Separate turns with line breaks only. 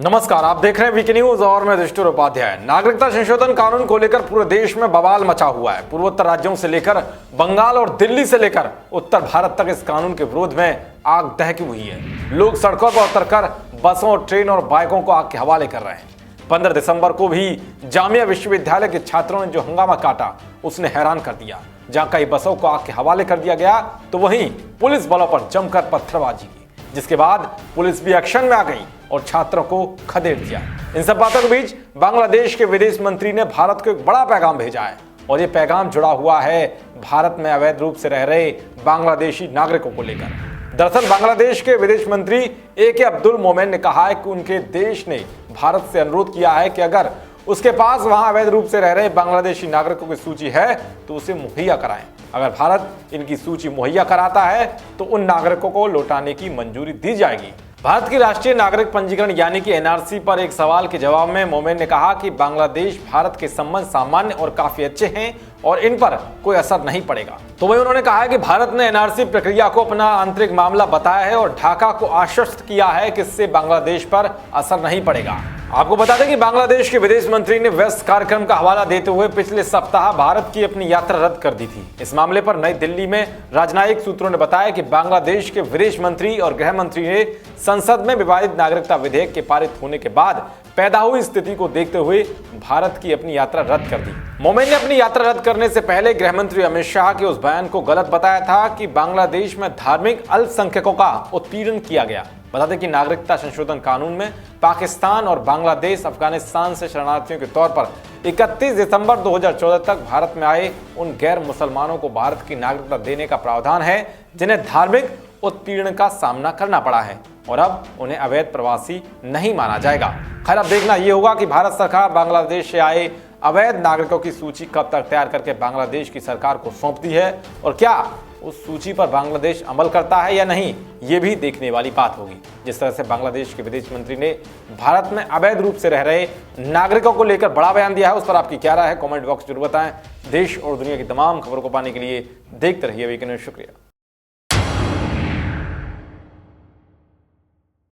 नमस्कार, आप देख रहे हैं वीके न्यूज और मैं युधिष्ठिर उपाध्याय। नागरिकता संशोधन कानून को लेकर पूरे देश में बवाल मचा हुआ है। पूर्वोत्तर राज्यों से लेकर बंगाल और दिल्ली से लेकर उत्तर भारत तक इस कानून के विरोध में आग दहकी हुई है। लोग सड़कों पर उतरकर बसों, ट्रेन और बाइकों को आग के हवाले कर रहे हैं। 15 दिसंबर को भी जामिया विश्वविद्यालय के छात्रों ने जो हंगामा काटा उसने हैरान कर दिया। जहां कई बसों को आग के हवाले कर दिया गया तो वहीं पुलिस बलों पर जमकर पत्थरबाजी की, जिसके बाद पुलिस भी एक्शन में आ गई और छात्रों को खदेड़ दिया। इन सब बातों के बीच बांग्लादेश के विदेश मंत्री ने भारत को एक बड़ा पैगाम भेजा है और ये पैगाम जुड़ा हुआ है भारत में अवैध रूप से रह रहे बांग्लादेशी नागरिकों को लेकर। दरअसल बांग्लादेश के विदेश मंत्री AK अब्दुल मोमेन ने कहा है कि उनके देश ने भारत से अनुरोध किया है कि अगर उसके पास वहां अवैध रूप से रह रहे बांग्लादेशी नागरिकों की सूची है तो उसे मुहैया कराएं। अगर भारत इनकी सूची मुहैया कराता है तो उन नागरिकों को लौटाने की मंजूरी दी जाएगी। भारत की राष्ट्रीय नागरिक पंजीकरण यानी कि NRC पर एक सवाल के जवाब में मोमेन ने कहा कि बांग्लादेश भारत के संबंध सामान्य और काफी अच्छे हैं और इन पर कोई असर नहीं पड़ेगा। तो वही उन्होंने कहा है कि भारत ने NRC प्रक्रिया को अपना आंतरिक मामला बताया है और ढाका को आश्वस्त किया है कि इससे बांग्लादेश पर असर नहीं पड़ेगा। आपको बता दें कि बांग्लादेश के विदेश मंत्री ने व्यस्त कार्यक्रम का हवाला देते हुए पिछले सप्ताह भारत की अपनी यात्रा रद्द कर दी थी। इस मामले पर नई दिल्ली में राजनयिक सूत्रों ने बताया कि बांग्लादेश के विदेश मंत्री और गृह मंत्री ने संसद में विवादित नागरिकता विधेयक के पारित होने के बाद पैदा हुई स्थिति को देखते हुए भारत की अपनी यात्रा रद्द कर दी। मोमेन ने अपनी यात्रा रद्द करने से पहले गृह मंत्री अमित शाह के उस बयान को गलत बताया था कि बांग्लादेश में धार्मिक अल्पसंख्यकों का उत्पीड़न किया गया। बता दें कि नागरिकता संशोधन कानून में पाकिस्तान और बांग्लादेश, अफगानिस्तान से शरणार्थियों के तौर पर 31 दिसंबर 2014 तक भारत में आए उन गैर मुसलमानों को भारत की नागरिकता देने का प्रावधान है जिन्हें धार्मिक उत्पीड़न का सामना करना पड़ा है और अब उन्हें अवैध प्रवासी नहीं माना जाएगा। खैर, अब देखना यह होगा कि भारत सरकार बांग्लादेश से आए अवैध नागरिकों की सूची कब तक तैयार करके बांग्लादेश की सरकार को सौंपती है और क्या उस सूची पर बांग्लादेश अमल करता है या नहीं, ये भी देखने वाली बात होगी। जिस तरह से बांग्लादेश के विदेश मंत्री ने भारत में अवैध रूप से रह रहे नागरिकों को लेकर बड़ा बयान दिया है, उस पर आपकी क्या राय है कमेंट बॉक्स जरूर बताएं। देश और दुनिया की तमाम खबरों को पाने के लिए देखते रहिए वीके न्यूज। शुक्रिया।